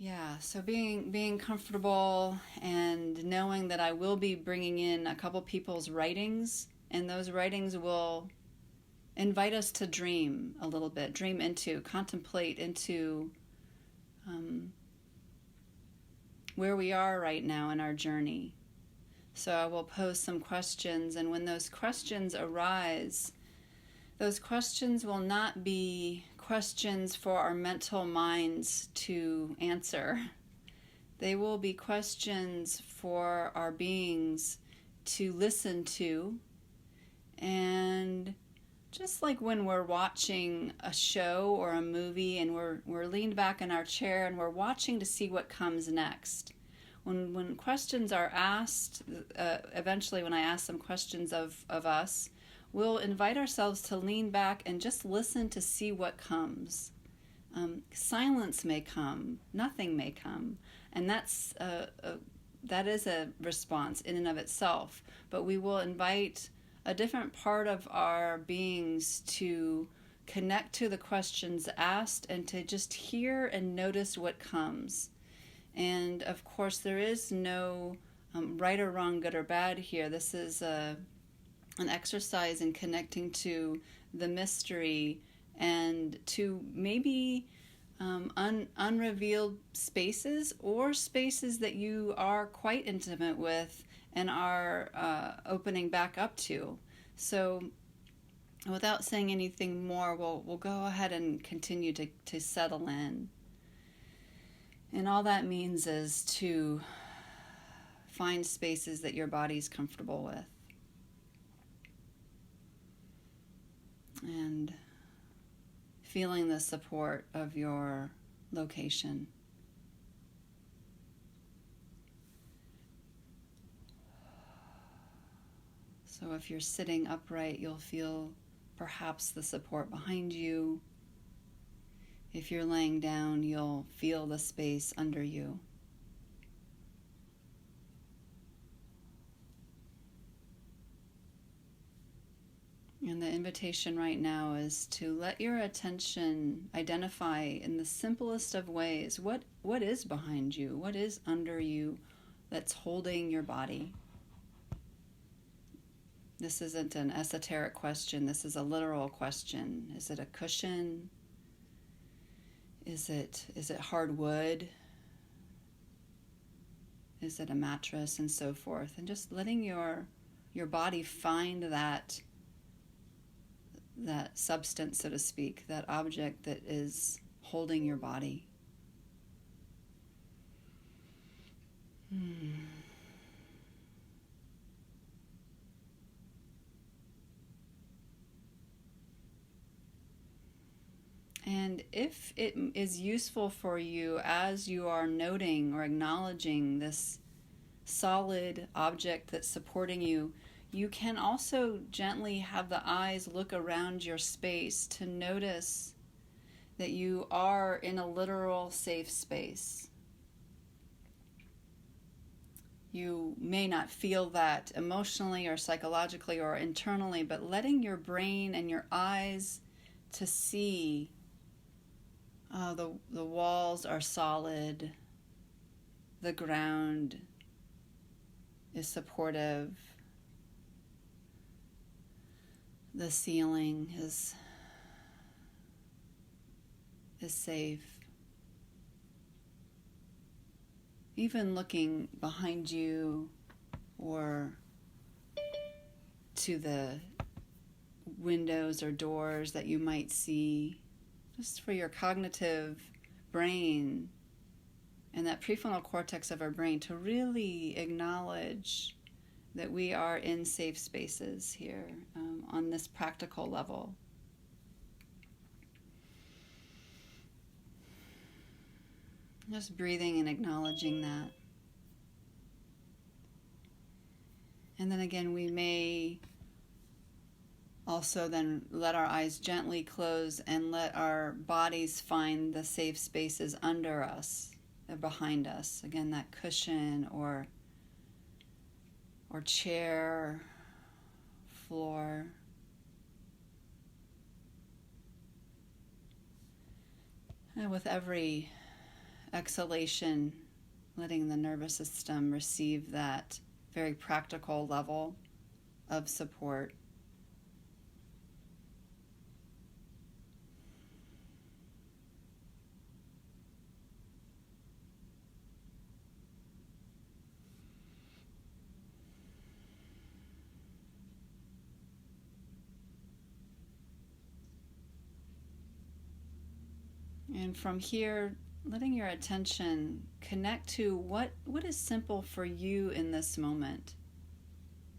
Yeah, so being comfortable and knowing that I will be bringing in a couple people's writings, and those writings will invite us to dream a little bit, dream into, contemplate into um, where we are right now in our journey. So I will pose some questions, and when those questions arise, those questions will not be questions for our mental minds to answer. They will be questions for our beings to listen to. And just like when we're watching a show or a movie and we're leaned back in our chair and we're watching to see what comes next. When questions are asked, eventually when I ask some questions of us, we'll invite ourselves to lean back and just listen to see what comes. Silence may come, nothing may come, and that is a response in and of itself. But we will invite a different part of our beings to connect to the questions asked and to just hear and notice what comes. And of course, there is no right or wrong, good or bad here. This is an exercise in connecting to the mystery and to maybe unrevealed spaces or spaces that you are quite intimate with and are opening back up to. So without saying anything more, we'll go ahead and continue to settle in. And all that means is to find spaces that your body's comfortable with. And feeling the support of your location. So if you're sitting upright, you'll feel perhaps the support behind you. If you're laying down, you'll feel the space under you. And the invitation right now is to let your attention identify in the simplest of ways what is behind you, what is under you that's holding your body. This isn't an esoteric question, this is a literal question. Is it a cushion? Is it hard wood? Is it a mattress, and so forth? And just letting your body find that substance, so to speak, that object that is holding your body. And if it is useful for you as you are noting or acknowledging this solid object that's supporting you, you can also gently have the eyes look around your space to notice that you are in a literal safe space. You may not feel that emotionally or psychologically or internally, but letting your brain and your eyes to see the walls are solid, the ground is supportive, the ceiling is safe. Even looking behind you or to the windows or doors that you might see, just for your cognitive brain and that prefrontal cortex of our brain to really acknowledge that we are in safe spaces here on this practical level. Just breathing and acknowledging that. And then again, we may also then let our eyes gently close and let our bodies find the safe spaces under us, behind us. Again, that cushion or chair, floor. And with every exhalation, letting the nervous system receive that very practical level of support. And from here, letting your attention connect to what is simple for you in this moment.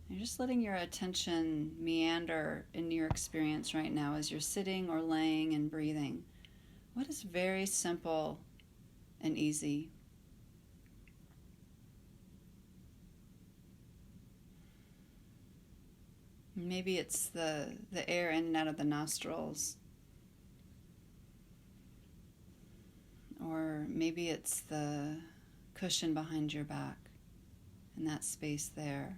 You're just letting your attention meander in your experience right now as you're sitting or laying and breathing. What is very simple and easy? Maybe it's the air in and out of the nostrils. Or maybe it's the cushion behind your back and that space there.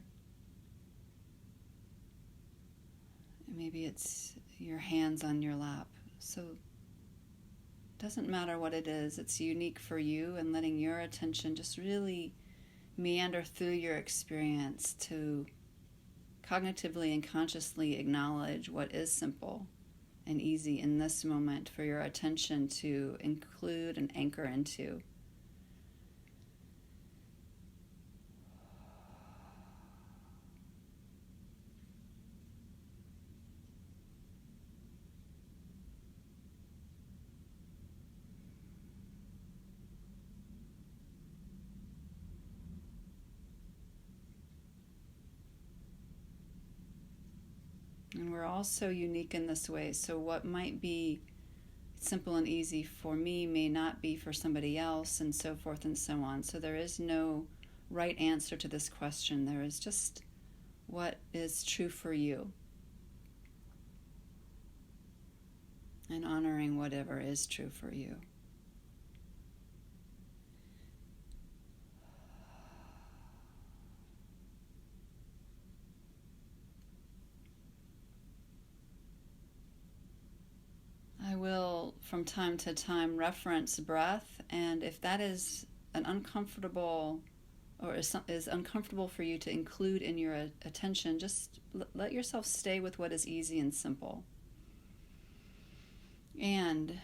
Maybe it's your hands on your lap. So it doesn't matter what it is, it's unique for you, and letting your attention just really meander through your experience to cognitively and consciously acknowledge what is simple and easy in this moment for your attention to include and anchor into. And we're all so unique in this way. So what might be simple and easy for me may not be for somebody else, and so forth and so on. So there is no right answer to this question. There is just what is true for you. And honoring whatever is true for you. I will, from time to time, reference breath, and if that is an uncomfortable or is uncomfortable for you to include in your attention, just let yourself stay with what is easy and simple. And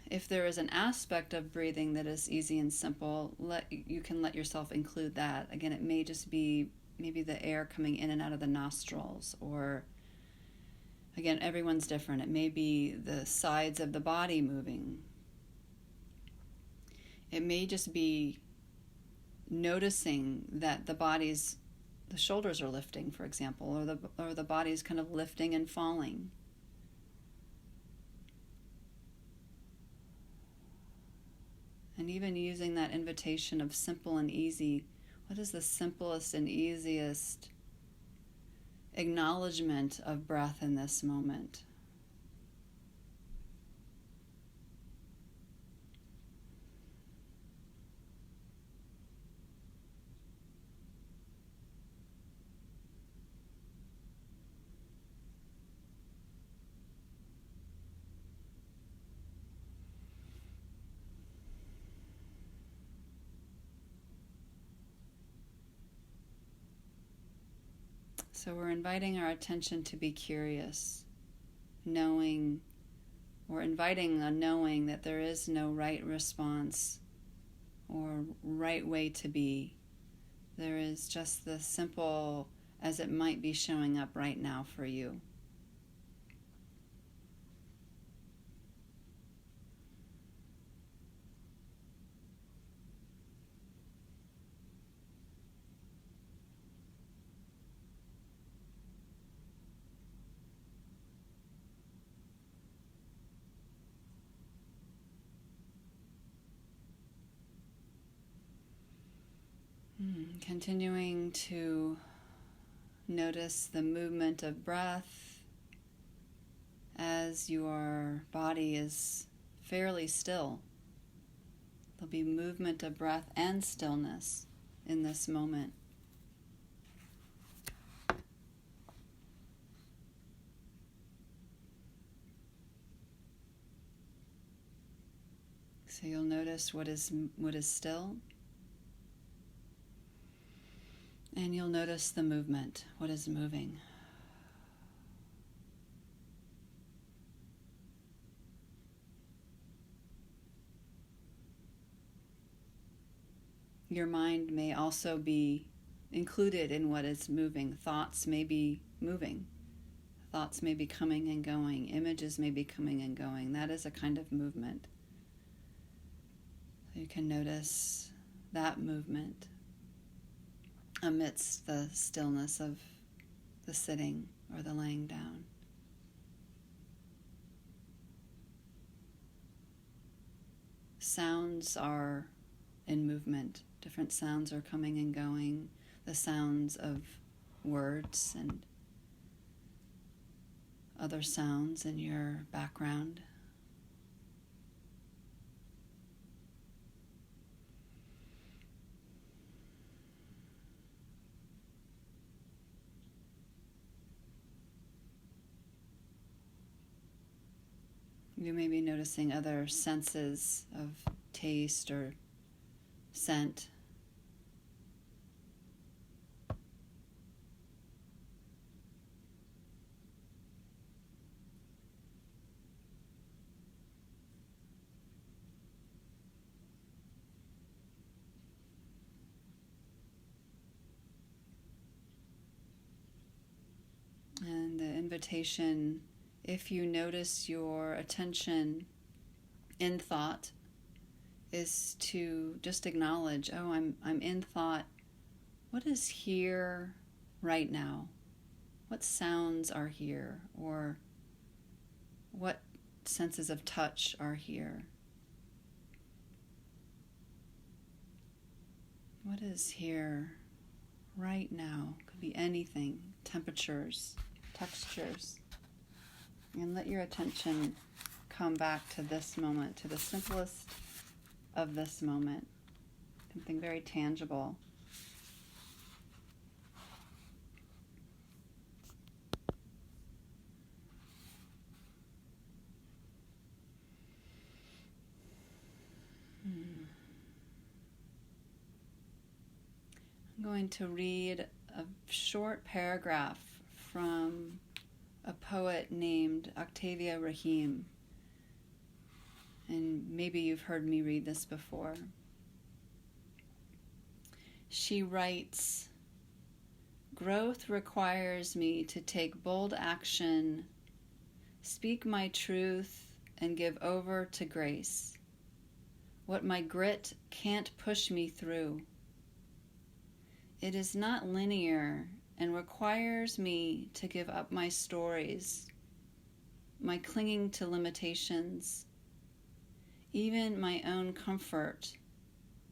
if there is an aspect of breathing that is easy and simple, you can let yourself include that. Again, it may just be maybe the air coming in and out of the nostrils, or again, everyone's different. It may be the sides of the body moving. It may just be noticing that the shoulders are lifting, for example, or the body's kind of lifting and falling. And even using that invitation of simple and easy, what is the simplest and easiest acknowledgement of breath in this moment? So we're inviting our attention to be curious, knowing, or inviting a knowing that there is no right response or right way to be. There is just the simple as it might be showing up right now for you. Continuing to notice the movement of breath as your body is fairly still. There'll be movement of breath and stillness in this moment. So you'll notice what is still, and you'll notice the movement, what is moving. Your mind may also be included in what is moving. Thoughts may be moving. Thoughts may be coming and going. Images may be coming and going. That is a kind of movement. So you can notice that movement amidst the stillness of the sitting or the laying down. Sounds are in movement. Different sounds are coming and going. The sounds of words and other sounds in your background. You may be noticing other senses of taste or scent. And the invitation, if you notice your attention in thought, is to just acknowledge, oh, I'm in thought. What is here right now? What sounds are here? Or what senses of touch are here? What is here right now? Could be anything, temperatures, textures. And let your attention come back to this moment, to the simplest of this moment, something very tangible. I'm going to read a short paragraph from a poet named Octavia Raheem. And maybe you've heard me read this before. She writes, "Growth requires me to take bold action, speak my truth, and give over to grace. What my grit can't push me through. It is not linear and requires me to give up my stories, my clinging to limitations, even my own comfort,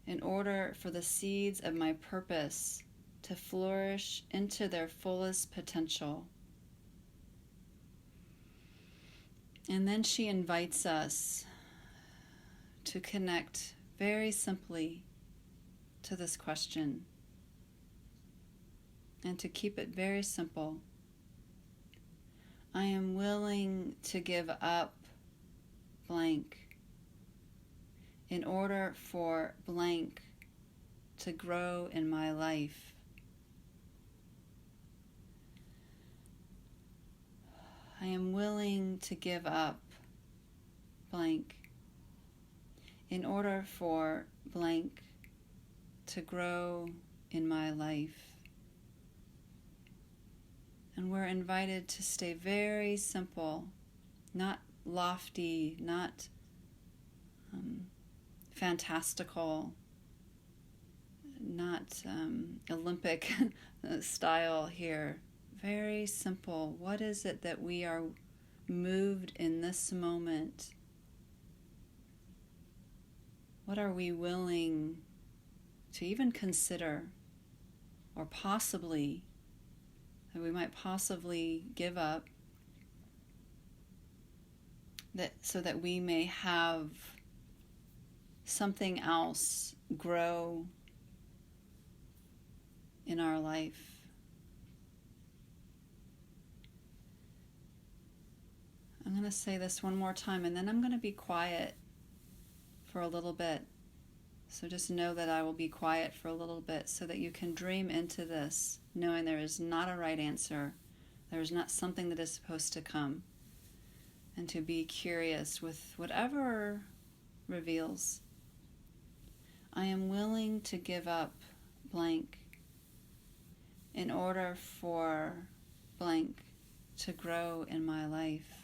in order for the seeds of my purpose to flourish into their fullest potential." And then she invites us to connect very simply to this question and to keep it very simple. I am willing to give up blank in order for blank to grow in my life. I am willing to give up blank in order for blank to grow in my life. And we're invited to stay very simple, not lofty, not fantastical, not Olympic style here. Very simple. What is it that we are moved in this moment? What are we willing to even consider, or possibly, that we might possibly give up, that so that we may have something else grow in our life? I'm going to say this one more time, and then I'm going to be quiet for a little bit. So just know that I will be quiet for a little bit so that you can dream into this, knowing there is not a right answer. There is not something that is supposed to come. And to be curious with whatever reveals. I am willing to give up blank in order for blank to grow in my life.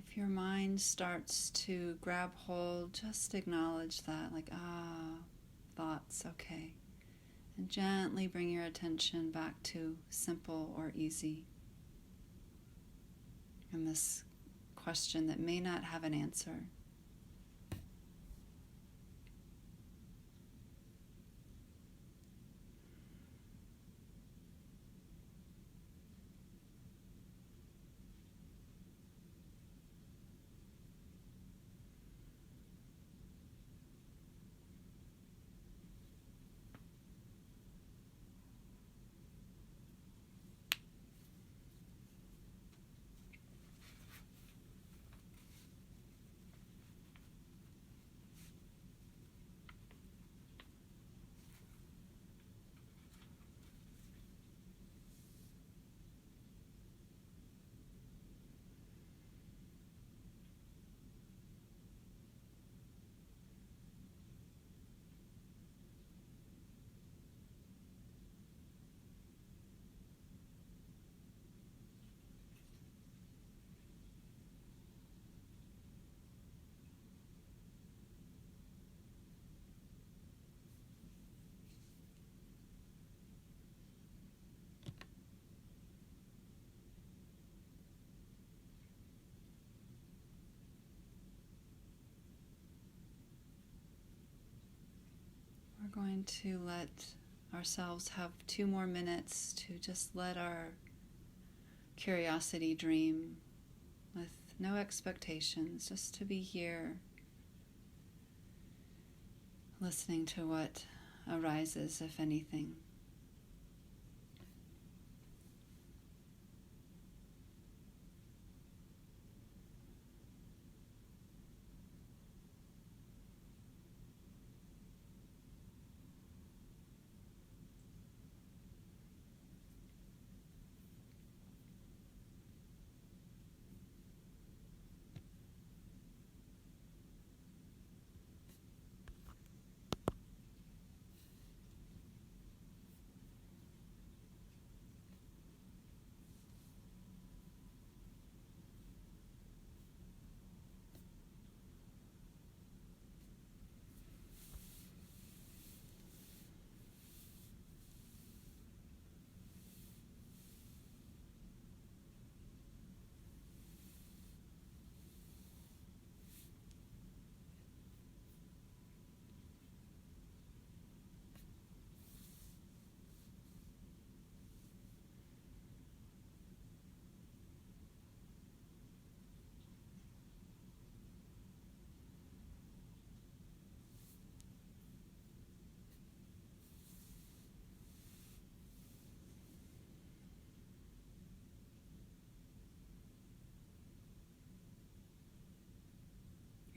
If your mind starts to grab hold, just acknowledge that, like, thoughts, okay. And gently bring your attention back to simple or easy. And this question that may not have an answer. We're going to let ourselves have 2 more minutes to just let our curiosity dream with no expectations, just to be here, listening to what arises, if anything.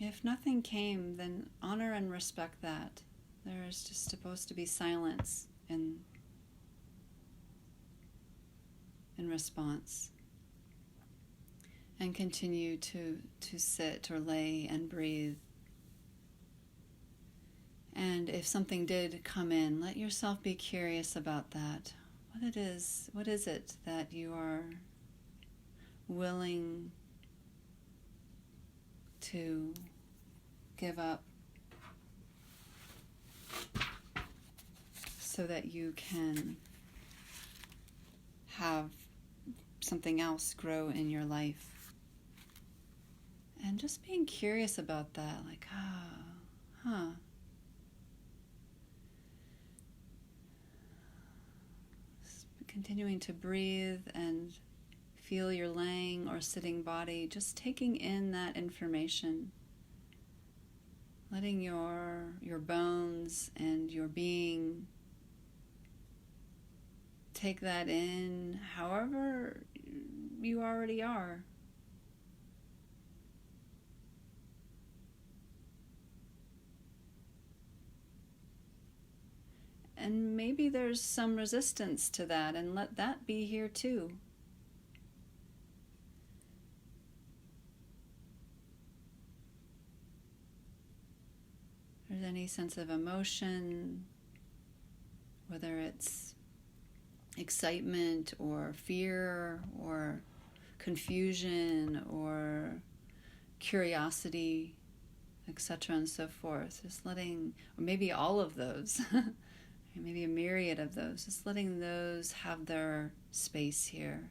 if nothing came, then honor and respect that. There is just supposed to be silence in response. And continue to sit or lay and breathe. And if something did come in, let yourself be curious about that. What is it that you are willing to give up so that you can have something else grow in your life? And just being curious about that, like, continuing to breathe and feel your laying or sitting body, just taking in that information, letting your bones and your being take that in however you already are. And maybe there's some resistance to that, and let that be here too. If there's any sense of emotion, whether it's excitement or fear or confusion or curiosity, etc. and so forth, just letting, or maybe all of those, maybe a myriad of those, just letting those have their space here.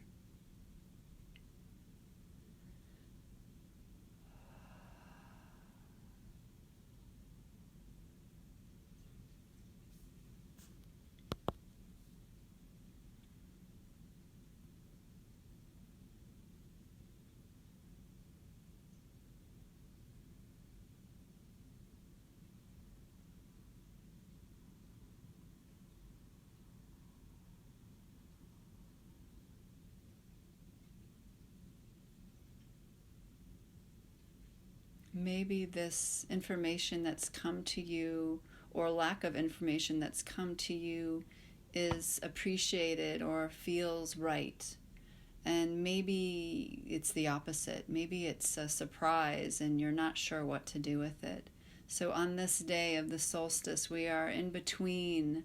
Maybe this information that's come to you, or lack of information that's come to you, is appreciated or feels right. And maybe it's the opposite. Maybe it's a surprise and you're not sure what to do with it. So on this day of the solstice, we are in between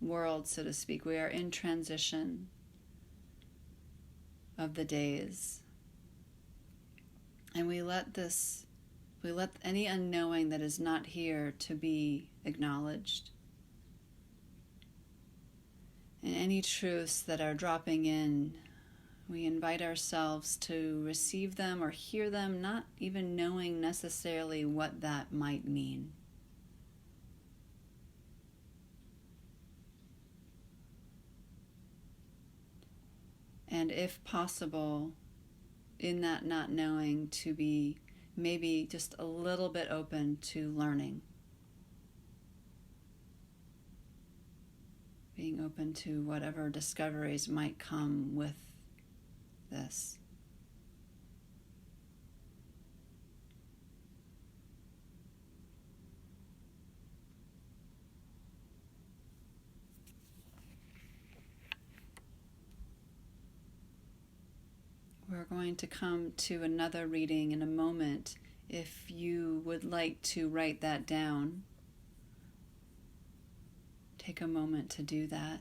worlds, so to speak. We are in transition of the days. And we let any unknowing that is not here to be acknowledged. And any truths that are dropping in, we invite ourselves to receive them or hear them, not even knowing necessarily what that might mean. And if possible, in that not knowing, to be maybe just a little bit open to learning. Being open to whatever discoveries might come with this. We're going to come to another reading in a moment. If you would like to write that down, take a moment to do that.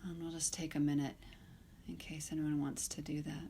And we'll just take a minute in case anyone wants to do that.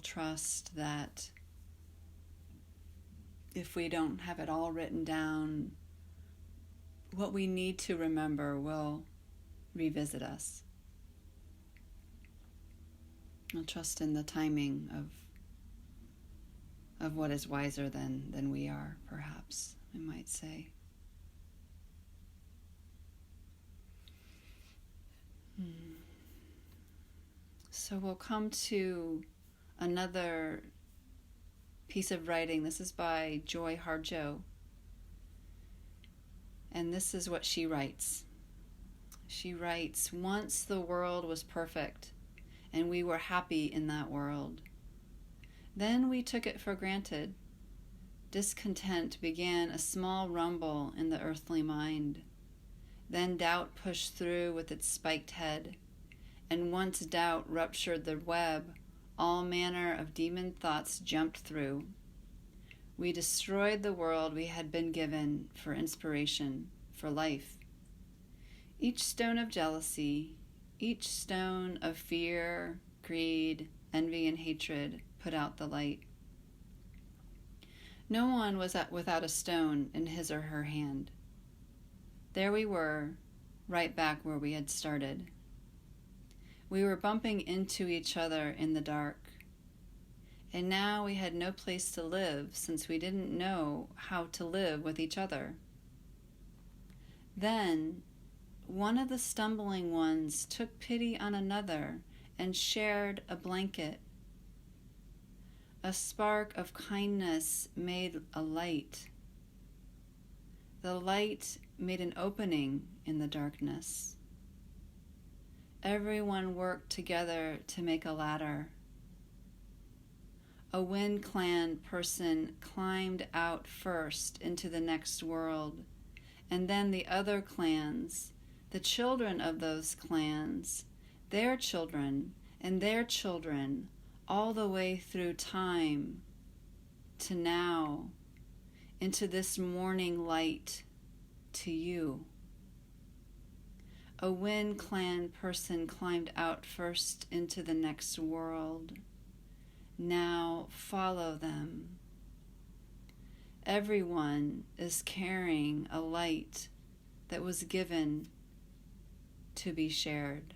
trust that if we don't have it all written down, what we need to remember will revisit us. We'll trust in the timing of what is wiser than we are, perhaps, I might say. So we'll come to another piece of writing. This is by Joy Harjo. And this is what she writes. She writes, "Once the world was perfect, and we were happy in that world. Then we took it for granted. Discontent began a small rumble in the earthly mind. Then doubt pushed through with its spiked head. And once doubt ruptured the web, all manner of demon thoughts jumped through. We destroyed the world we had been given for inspiration, for life. Each stone of jealousy, each stone of fear, greed, envy, and hatred put out the light. No one was without a stone in his or her hand. There we were, right back where we had started. We were bumping into each other in the dark. And now we had no place to live since we didn't know how to live with each other. Then one of the stumbling ones took pity on another and shared a blanket. A spark of kindness made a light. The light made an opening in the darkness. Everyone worked together to make a ladder. A Wind Clan person climbed out first into the next world, and then the other clans, the children of those clans, their children, and their children, all the way through time to now, into this morning light to you. A Wind Clan person climbed out first into the next world. Now follow them. Everyone is carrying a light that was given to be shared.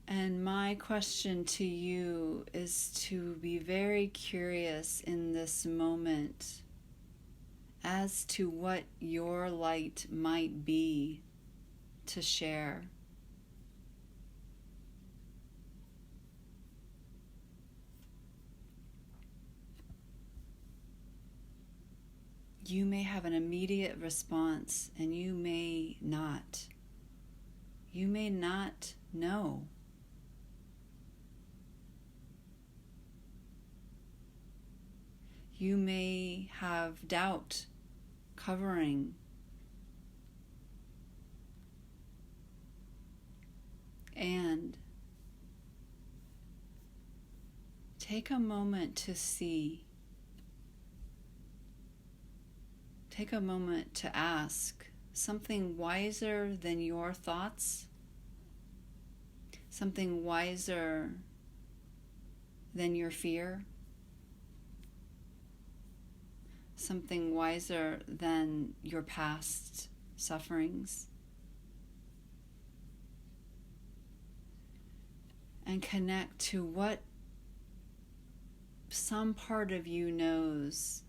And my question to you is to be very curious in this moment as to what your light might be to share. You may have an immediate response, and you may not. You may not know. You may have doubt covering. And take a moment to see. Take a moment to ask something wiser than your thoughts, something wiser than your fear, something wiser than your past sufferings. And connect to what some part of you knows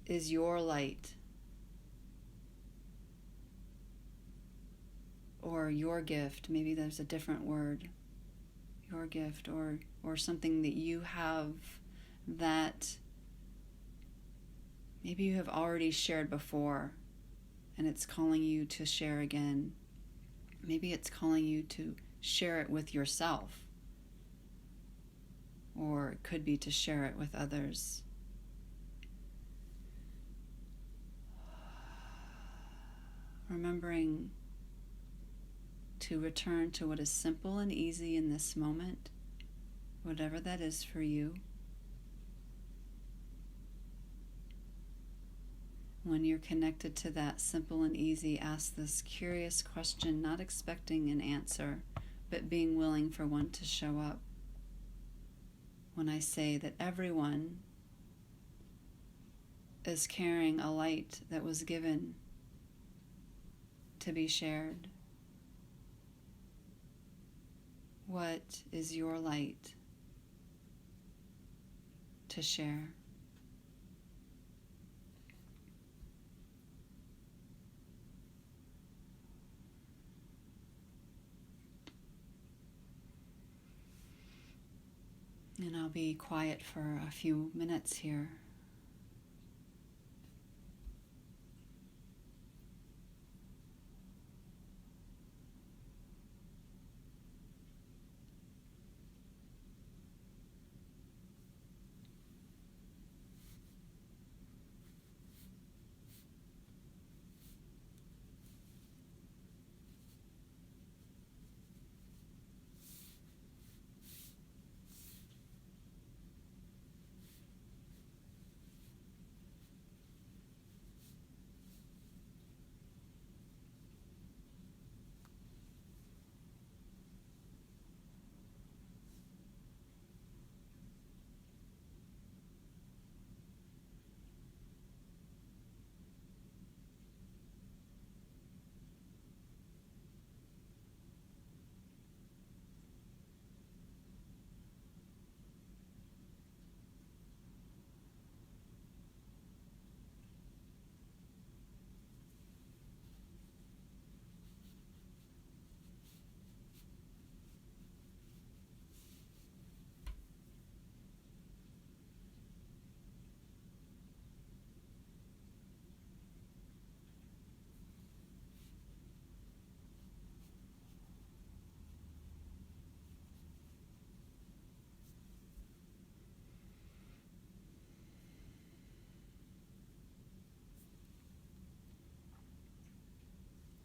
is your light, or your gift. Maybe there's a different word. Your gift, or something that you have that maybe you have already shared before and it's calling you to share again. Maybe it's calling you to share it with yourself, or it could be to share it with others. Remembering to return to what is simple and easy in this moment, whatever that is for you. When you're connected to that simple and easy, ask this curious question, not expecting an answer, but being willing for one to show up. When I say that everyone is carrying a light that was given to be shared, what is your light to share? And I'll be quiet for a few minutes here.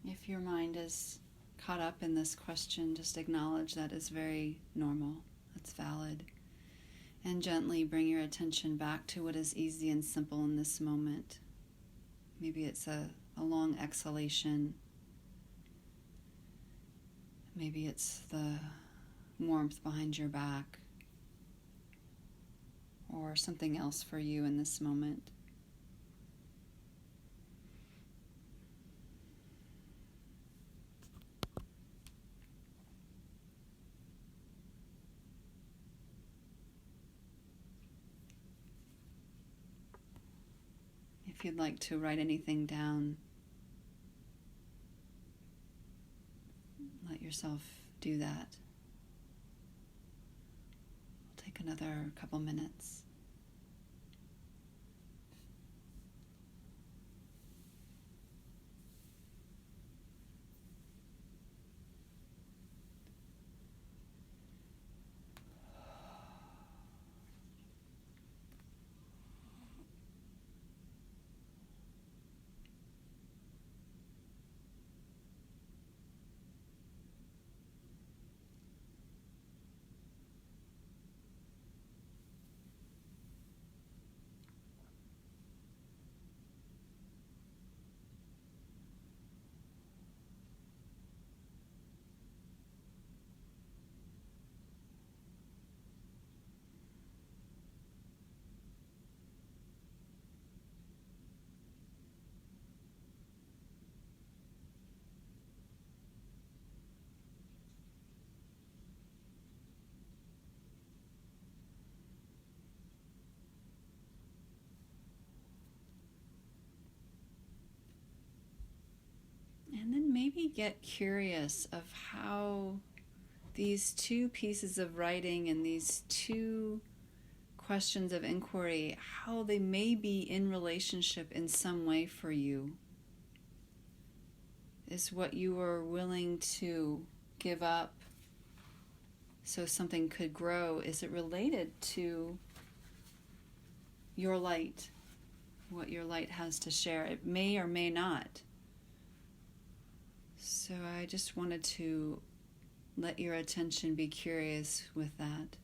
If your mind is caught up in this question, just acknowledge that is very normal. That's valid. And gently bring your attention back to what is easy and simple in this moment. Maybe it's a long exhalation. Maybe it's the warmth behind your back, or something else for you in this moment. If you'd like to write anything down, let yourself do that. We'll take another couple minutes. And then maybe get curious of how these two pieces of writing and these two questions of inquiry, how they may be in relationship in some way for you. Is what you are willing to give up so something could grow, is it related to your light, what your light has to share? It may or may not. So I just wanted to let your attention be curious with that.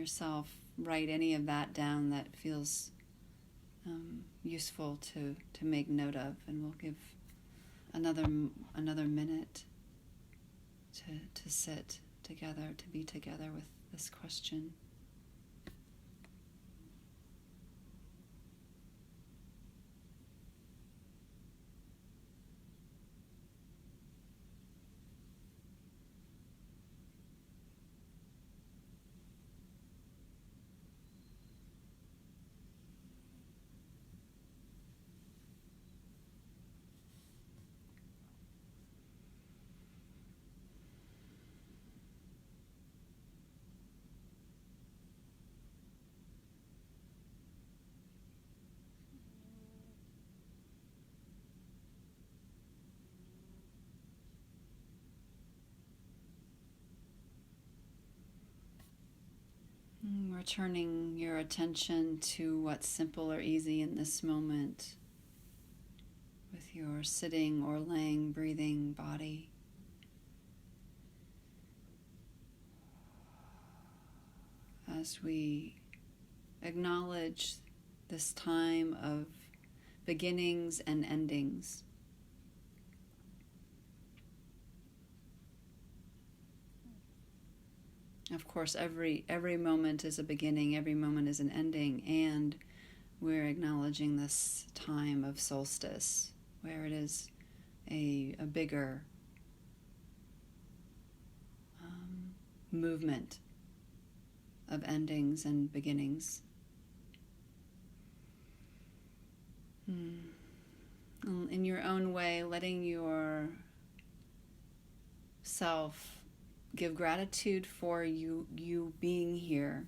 yourself write any of that down that feels useful to make note of, and we'll give another minute to sit together, to be together with this question. Returning your attention to what's simple or easy in this moment with your sitting or laying, breathing body. As we acknowledge this time of beginnings and endings. Of course, every moment is a beginning, every moment is an ending, and we're acknowledging this time of solstice, where it is a bigger movement of endings and beginnings. In your own way, letting your self give gratitude for you being here,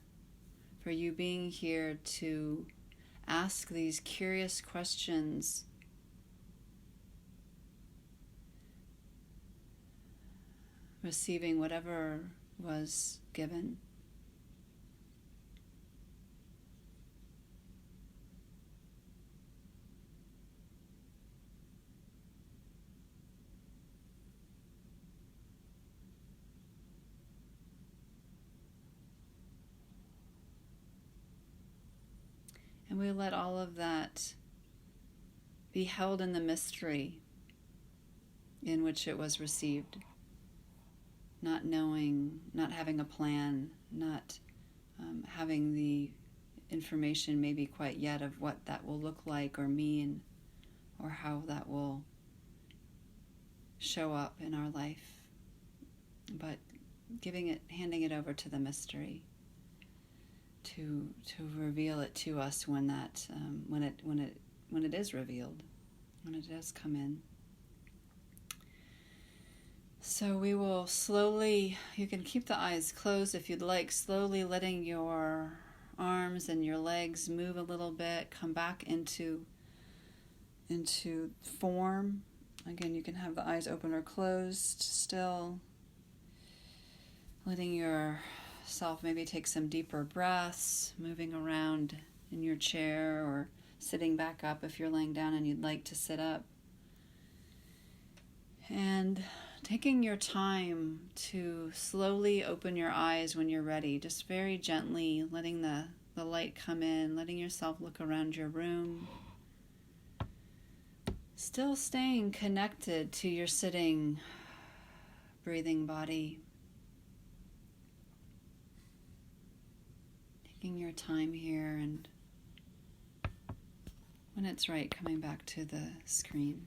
for you being here to ask these curious questions, receiving whatever was given. And we let all of that be held in the mystery in which it was received. Not knowing, not having a plan, not having the information maybe quite yet of what that will look like or mean, or how that will show up in our life. But handing it over to the mystery. To reveal it to us when it is revealed, when it does come in. So we will slowly, you can keep the eyes closed if you'd like, slowly letting your arms and your legs move a little bit, come back into form. Again, you can have the eyes open or closed still. Letting yourself maybe take some deeper breaths, moving around in your chair or sitting back up if you're laying down and you'd like to sit up. And taking your time to slowly open your eyes when you're ready, just very gently letting the light come in, letting yourself look around your room. Still staying connected to your sitting, breathing body. Taking your time here, and when it's right, coming back to the screen.